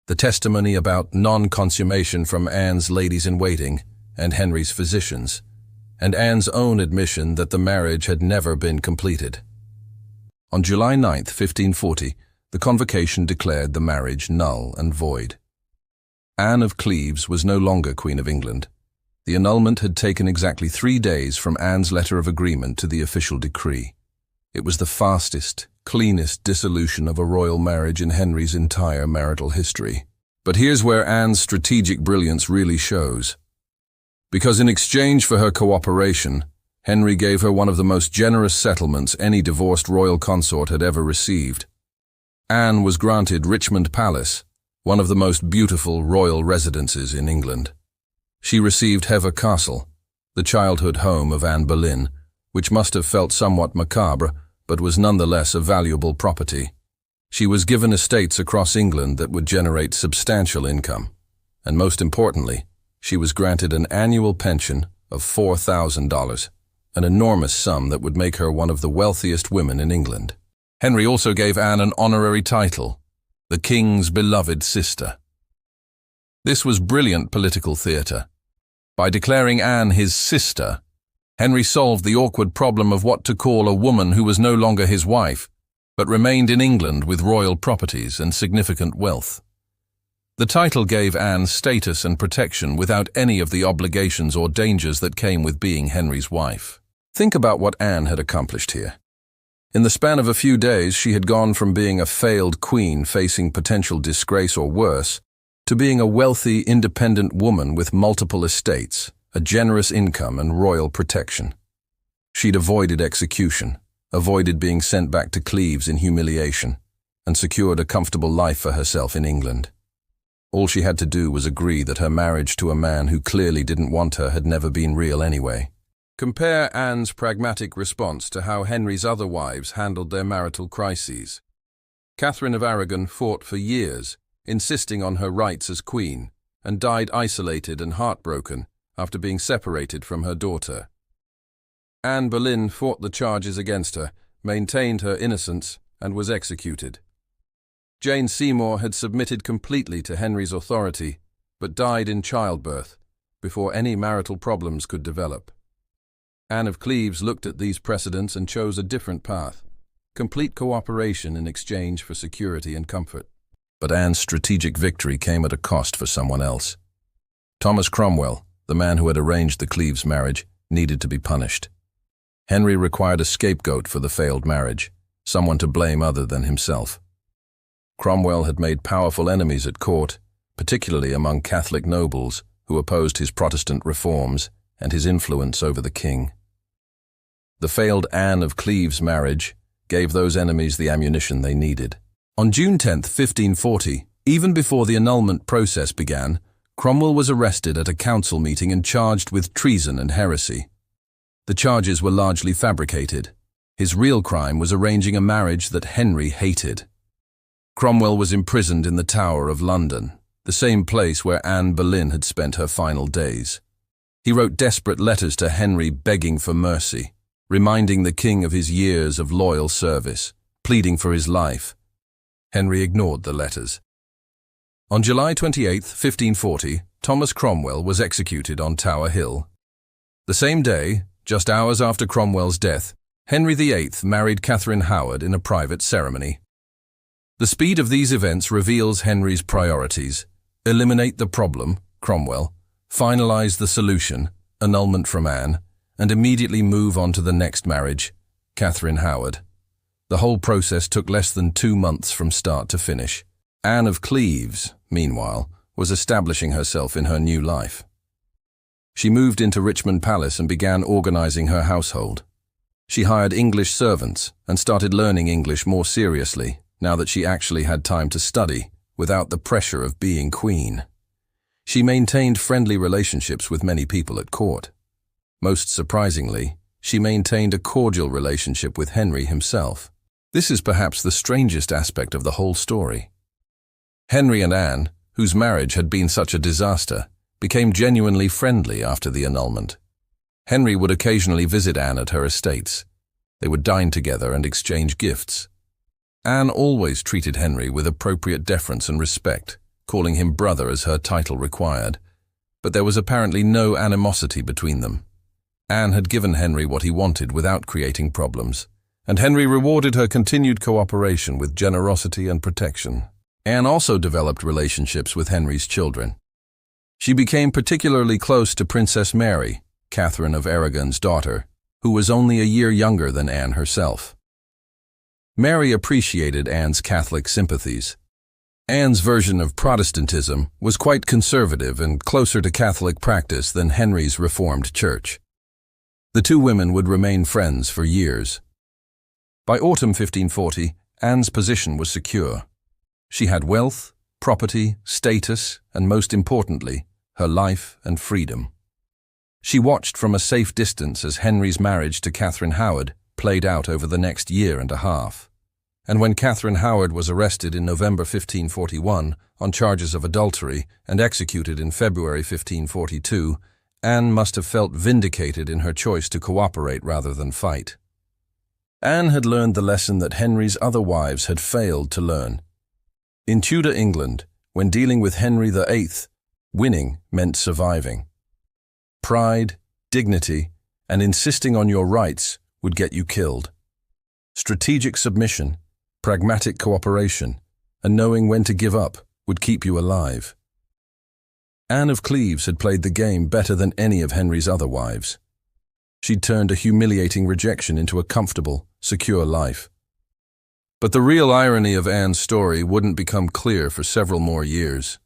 The testimony about non-consummation from Anne's ladies-in-waiting and Henry's physicians, and Anne's own admission that the marriage had never been completed. On July 9, 1540, the convocation declared the marriage null and void. Anne of Cleves was no longer Queen of England. The annulment had taken exactly 3 days from Anne's letter of agreement to the official decree. It was the fastest, cleanest dissolution of a royal marriage in Henry's entire marital history. But here's where Anne's strategic brilliance really shows. Because in exchange for her cooperation, Henry gave her one of the most generous settlements any divorced royal consort had ever received. Anne was granted Richmond Palace, one of the most beautiful royal residences in England. She received Hever Castle, the childhood home of Anne Boleyn, which must have felt somewhat macabre, but was nonetheless a valuable property. She was given estates across England that would generate substantial income. And most importantly, she was granted an annual pension of $4,000, an enormous sum that would make her one of the wealthiest women in England. Henry also gave Anne an honorary title, the King's beloved sister. This was brilliant political theatre. By declaring Anne his sister, Henry solved the awkward problem of what to call a woman who was no longer his wife, but remained in England with royal properties and significant wealth. The title gave Anne status and protection without any of the obligations or dangers that came with being Henry's wife. Think about what Anne had accomplished here. In the span of a few days, she had gone from being a failed queen facing potential disgrace or worse, to being a wealthy, independent woman with multiple estates, a generous income and royal protection. She'd avoided execution, avoided being sent back to Cleves in humiliation, and secured a comfortable life for herself in England. All she had to do was agree that her marriage to a man who clearly didn't want her had never been real anyway. Compare Anne's pragmatic response to how Henry's other wives handled their marital crises. Catherine of Aragon fought for years, insisting on her rights as queen, and died isolated and heartbroken after being separated from her daughter. Anne Boleyn fought the charges against her, maintained her innocence, and was executed. Jane Seymour had submitted completely to Henry's authority, but died in childbirth, before any marital problems could develop. Anne of Cleves looked at these precedents and chose a different path: complete cooperation in exchange for security and comfort. But Anne's strategic victory came at a cost for someone else. Thomas Cromwell, the man who had arranged the Cleves marriage, needed to be punished. Henry required a scapegoat for the failed marriage, someone to blame other than himself. Cromwell had made powerful enemies at court, particularly among Catholic nobles who opposed his Protestant reforms and his influence over the king. The failed Anne of Cleves marriage gave those enemies the ammunition they needed. On June 10, 1540, even before the annulment process began, Cromwell was arrested at a council meeting and charged with treason and heresy. The charges were largely fabricated. His real crime was arranging a marriage that Henry hated. Cromwell was imprisoned in the Tower of London, the same place where Anne Boleyn had spent her final days. He wrote desperate letters to Henry begging for mercy, reminding the king of his years of loyal service, pleading for his life. Henry ignored the letters. On July 28, 1540, Thomas Cromwell was executed on Tower Hill. The same day, just hours after Cromwell's death, Henry VIII married Catherine Howard in a private ceremony. The speed of these events reveals Henry's priorities: eliminate the problem, Cromwell, finalize the solution, annulment from Anne, and immediately move on to the next marriage, Catherine Howard. The whole process took less than 2 months from start to finish. Anne of Cleves, meanwhile, was establishing herself in her new life. She moved into Richmond Palace and began organizing her household. She hired English servants and started learning English more seriously, now that she actually had time to study, without the pressure of being queen. She maintained friendly relationships with many people at court. Most surprisingly, she maintained a cordial relationship with Henry himself. This is perhaps the strangest aspect of the whole story. Henry and Anne, whose marriage had been such a disaster, became genuinely friendly after the annulment. Henry would occasionally visit Anne at her estates. They would dine together and exchange gifts. Anne always treated Henry with appropriate deference and respect, calling him brother as her title required. But there was apparently no animosity between them. Anne had given Henry what he wanted without creating problems, and Henry rewarded her continued cooperation with generosity and protection. Anne also developed relationships with Henry's children. She became particularly close to Princess Mary, Catherine of Aragon's daughter, who was only a year younger than Anne herself. Mary appreciated Anne's Catholic sympathies. Anne's version of Protestantism was quite conservative and closer to Catholic practice than Henry's Reformed Church. The two women would remain friends for years. By autumn 1540, Anne's position was secure. She had wealth, property, status, and most importantly, her life and freedom. She watched from a safe distance as Henry's marriage to Catherine Howard played out over the next year and a half. And when Catherine Howard was arrested in November 1541 on charges of adultery and executed in February 1542, Anne must have felt vindicated in her choice to cooperate rather than fight. Anne had learned the lesson that Henry's other wives had failed to learn. In Tudor England, when dealing with Henry VIII, winning meant surviving. Pride, dignity, and insisting on your rights would get you killed. Strategic submission, pragmatic cooperation, and knowing when to give up would keep you alive. Anne of Cleves had played the game better than any of Henry's other wives. She'd turned a humiliating rejection into a comfortable, secure life. But the real irony of Anne's story wouldn't become clear for several more years.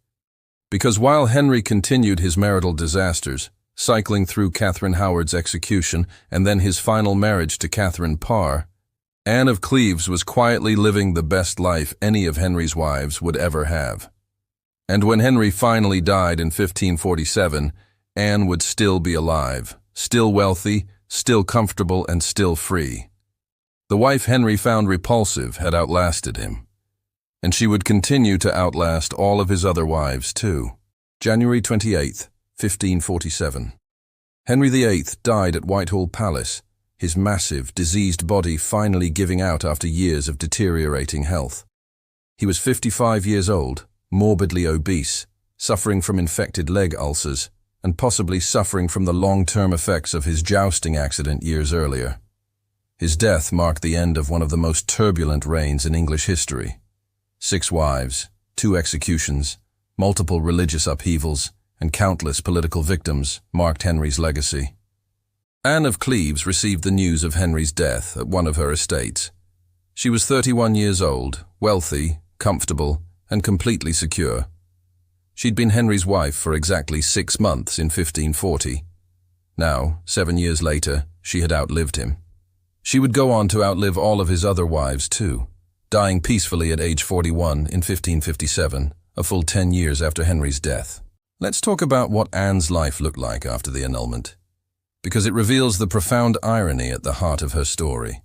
Because while Henry continued his marital disasters, cycling through Catherine Howard's execution and then his final marriage to Catherine Parr, Anne of Cleves was quietly living the best life any of Henry's wives would ever have. And when Henry finally died in 1547, Anne would still be alive, still wealthy, still comfortable, and still free. The wife Henry found repulsive had outlasted him, and she would continue to outlast all of his other wives too. January 28, 1547. Henry VIII died at Whitehall Palace, his massive, diseased body finally giving out after years of deteriorating health. He was 55 years old, morbidly obese, suffering from infected leg ulcers, and possibly suffering from the long-term effects of his jousting accident years earlier. His death marked the end of one of the most turbulent reigns in English history. 6 wives, 2 executions, multiple religious upheavals, and countless political victims marked Henry's legacy. Anne of Cleves received the news of Henry's death at one of her estates. She was 31 years old, wealthy, comfortable, and completely secure. She'd been Henry's wife for exactly 6 months in 1540. Now, 7 years later, she had outlived him. She would go on to outlive all of his other wives too, dying peacefully at age 41 in 1557, a full 10 years after Henry's death. Let's talk about what Anne's life looked like after the annulment, because it reveals the profound irony at the heart of her story.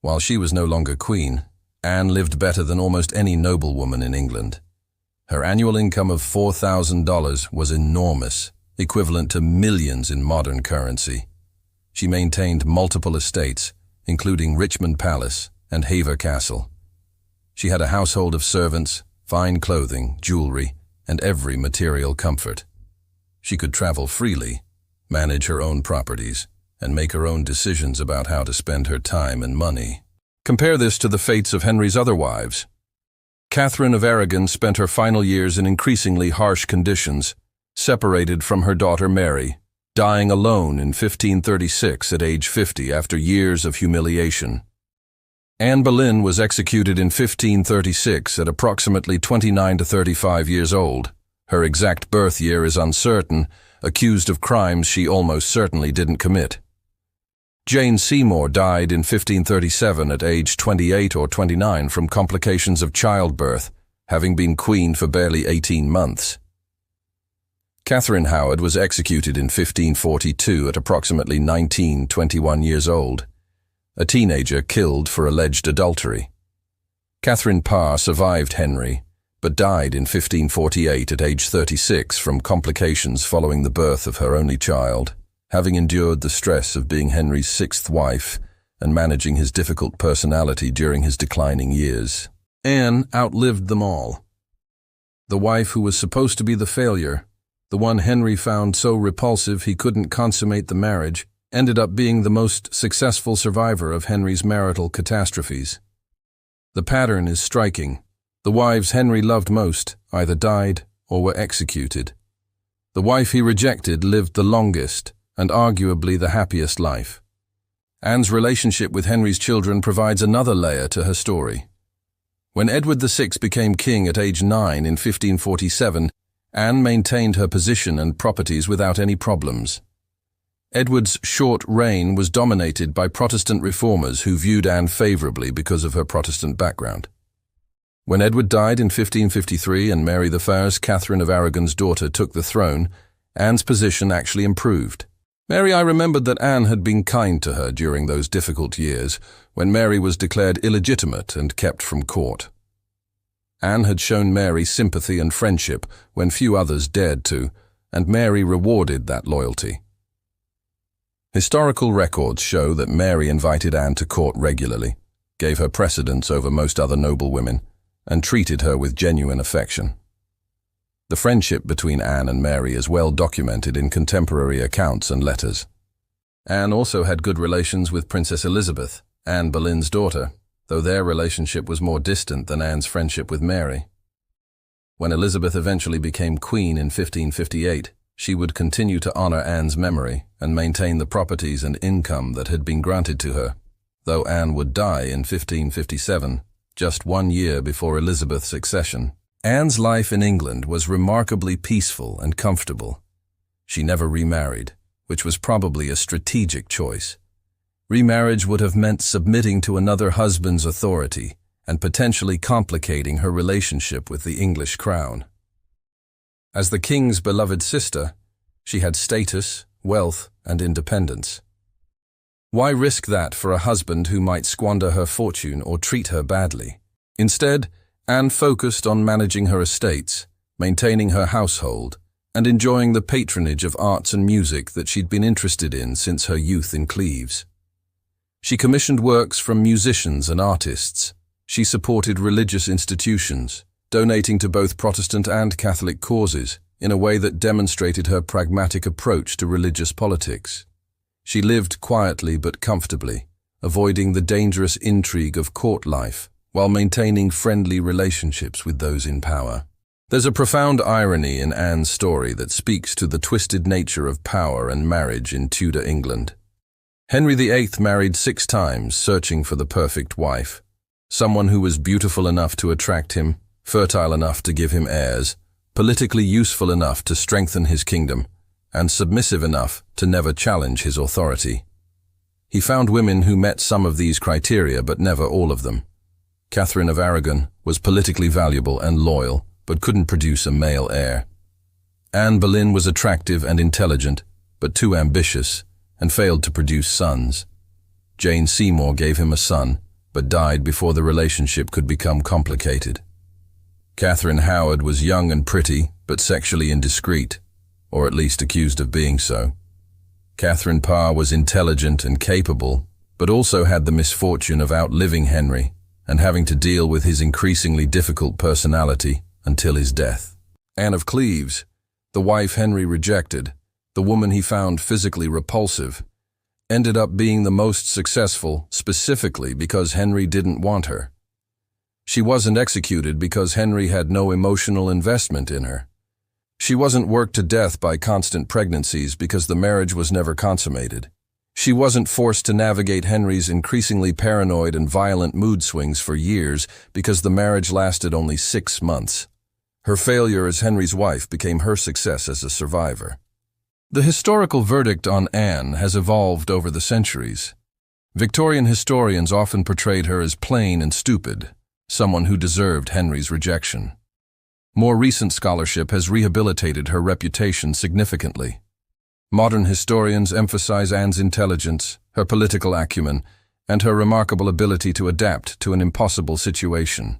While she was no longer queen, Anne lived better than almost any noblewoman in England. Her annual income of $4,000 was enormous, equivalent to millions in modern currency. She maintained multiple estates, including Richmond Palace and Hever Castle. She had a household of servants, fine clothing, jewelry, and every material comfort. She could travel freely, manage her own properties, and make her own decisions about how to spend her time and money. Compare this to the fates of Henry's other wives. Catherine of Aragon spent her final years in increasingly harsh conditions, separated from her daughter Mary, dying alone in 1536 at age 50 after years of humiliation. Anne Boleyn was executed in 1536 at approximately 29 to 35 years old. Her exact birth year is uncertain, accused of crimes she almost certainly didn't commit. Jane Seymour died in 1537 at age 28 or 29 from complications of childbirth, having been queen for barely 18 months. Catherine Howard was executed in 1542 at approximately 21 years old, a teenager killed for alleged adultery. Catherine Parr survived Henry, but died in 1548 at age 36 from complications following the birth of her only child, having endured the stress of being Henry's 6th wife and managing his difficult personality during his declining years. Anne outlived them all. The wife who was supposed to be the failure, the one Henry found so repulsive he couldn't consummate the marriage, ended up being the most successful survivor of Henry's marital catastrophes. The pattern is striking. The wives Henry loved most either died or were executed. The wife he rejected lived the longest and arguably the happiest life. Anne's relationship with Henry's children provides another layer to her story. When Edward VI became king at age 9 in 1547, Anne maintained her position and properties without any problems. Edward's short reign was dominated by Protestant reformers who viewed Anne favorably because of her Protestant background. When Edward died in 1553 and Mary I, Catherine of Aragon's daughter, took the throne, Anne's position actually improved. I remembered that Anne had been kind to her during those difficult years when Mary was declared illegitimate and kept from court. Anne had shown Mary sympathy and friendship when few others dared to, and Mary rewarded that loyalty. Historical records show that Mary invited Anne to court regularly, gave her precedence over most other noblewomen, and treated her with genuine affection. The friendship between Anne and Mary is well documented in contemporary accounts and letters. Anne also had good relations with Princess Elizabeth, Anne Boleyn's daughter, though their relationship was more distant than Anne's friendship with Mary. When Elizabeth eventually became queen in 1558, she would continue to honor Anne's memory and maintain the properties and income that had been granted to her, though Anne would die in 1557, just 1 year before Elizabeth's accession. Anne's life in England was remarkably peaceful and comfortable. She never remarried, which was probably a strategic choice. Remarriage would have meant submitting to another husband's authority and potentially complicating her relationship with the English crown. As the king's beloved sister, she had status, wealth, and independence. Why risk that for a husband who might squander her fortune or treat her badly? Instead, Anne focused on managing her estates, maintaining her household, and enjoying the patronage of arts and music that she'd been interested in since her youth in Cleves. She commissioned works from musicians and artists. She supported religious institutions, donating to both Protestant and Catholic causes, in a way that demonstrated her pragmatic approach to religious politics. She lived quietly but comfortably, avoiding the dangerous intrigue of court life while maintaining friendly relationships with those in power. There's a profound irony in Anne's story that speaks to the twisted nature of power and marriage in Tudor England. Henry VIII married 6 times, searching for the perfect wife, someone who was beautiful enough to attract him, fertile enough to give him heirs, politically useful enough to strengthen his kingdom, and submissive enough to never challenge his authority. He found women who met some of these criteria, but never all of them. Catherine of Aragon was politically valuable and loyal, but couldn't produce a male heir. Anne Boleyn was attractive and intelligent, but too ambitious, and failed to produce sons. Jane Seymour gave him a son, but died before the relationship could become complicated. Catherine Howard was young and pretty, but sexually indiscreet, or at least accused of being so. Catherine Parr was intelligent and capable, but also had the misfortune of outliving Henry and having to deal with his increasingly difficult personality until his death. Anne of Cleves, the wife Henry rejected, the woman he found physically repulsive, ended up being the most successful specifically because Henry didn't want her. She wasn't executed because Henry had no emotional investment in her. She wasn't worked to death by constant pregnancies because the marriage was never consummated. She wasn't forced to navigate Henry's increasingly paranoid and violent mood swings for years because the marriage lasted only 6 months. Her failure as Henry's wife became her success as a survivor. The historical verdict on Anne has evolved over the centuries. Victorian historians often portrayed her as plain and stupid, someone who deserved Henry's rejection. More recent scholarship has rehabilitated her reputation significantly. Modern historians emphasize Anne's intelligence, her political acumen, and her remarkable ability to adapt to an impossible situation.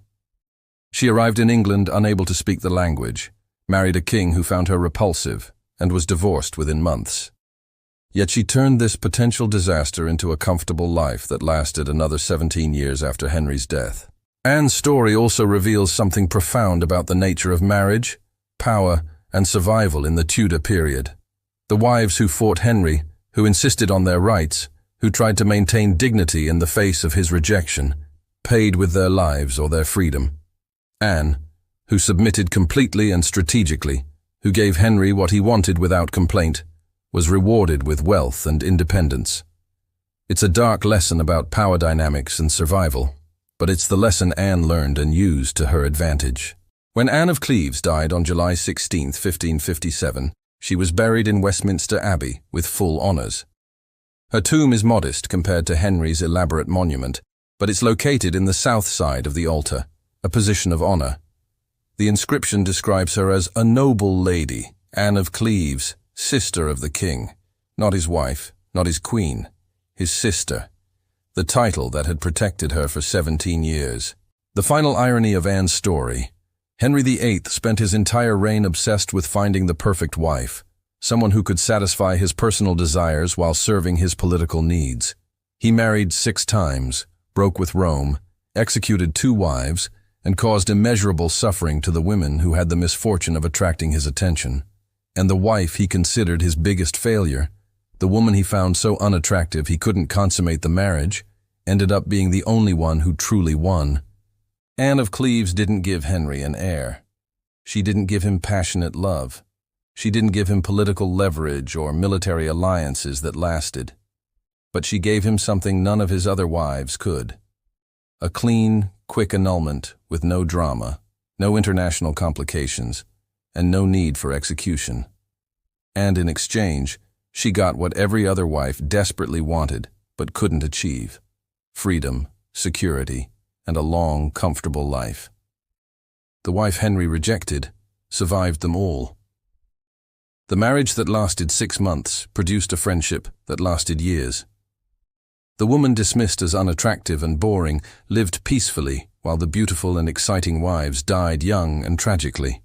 She arrived in England unable to speak the language, married a king who found her repulsive, and was divorced within months. Yet she turned this potential disaster into a comfortable life that lasted another 17 years after Henry's death. Anne's story also reveals something profound about the nature of marriage, power, and survival in the Tudor period. The wives who fought Henry, who insisted on their rights, who tried to maintain dignity in the face of his rejection, paid with their lives or their freedom. Anne, who submitted completely and strategically, who gave Henry what he wanted without complaint, was rewarded with wealth and independence. It's a dark lesson about power dynamics and survival, but it's the lesson Anne learned and used to her advantage. When Anne of Cleves died on July 16, 1557, she was buried in Westminster Abbey with full honors. Her tomb is modest compared to Henry's elaborate monument, but it's located in the south side of the altar, a position of honor. The inscription describes her as a noble lady, Anne of Cleves, sister of the king, not his wife, not his queen, his sister, the title that had protected her for 17 years. The final irony of Anne's story: Henry VIII spent his entire reign obsessed with finding the perfect wife, someone who could satisfy his personal desires while serving his political needs. He married 6 times, broke with Rome, executed 2 wives, and caused immeasurable suffering to the women who had the misfortune of attracting his attention. And the wife he considered his biggest failure, the woman he found so unattractive he couldn't consummate the marriage, ended up being the only one who truly won. Anne of Cleves didn't give Henry an heir. She didn't give him passionate love. She didn't give him political leverage or military alliances that lasted. But she gave him something none of his other wives could: a clean, quick annulment with no drama, no international complications, and no need for execution. And in exchange, she got what every other wife desperately wanted but couldn't achieve: freedom, security, and a long, comfortable life. The wife Henry rejected survived them all. The marriage that lasted 6 months produced a friendship that lasted years. The woman dismissed as unattractive and boring lived peacefully, while the beautiful and exciting wives died young and tragically.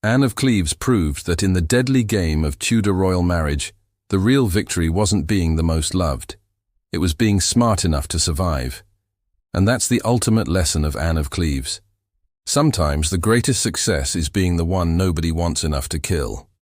Anne of Cleves proved that in the deadly game of Tudor royal marriage, the real victory wasn't being the most loved. It was being smart enough to survive. And that's the ultimate lesson of Anne of Cleves. Sometimes the greatest success is being the one nobody wants enough to kill.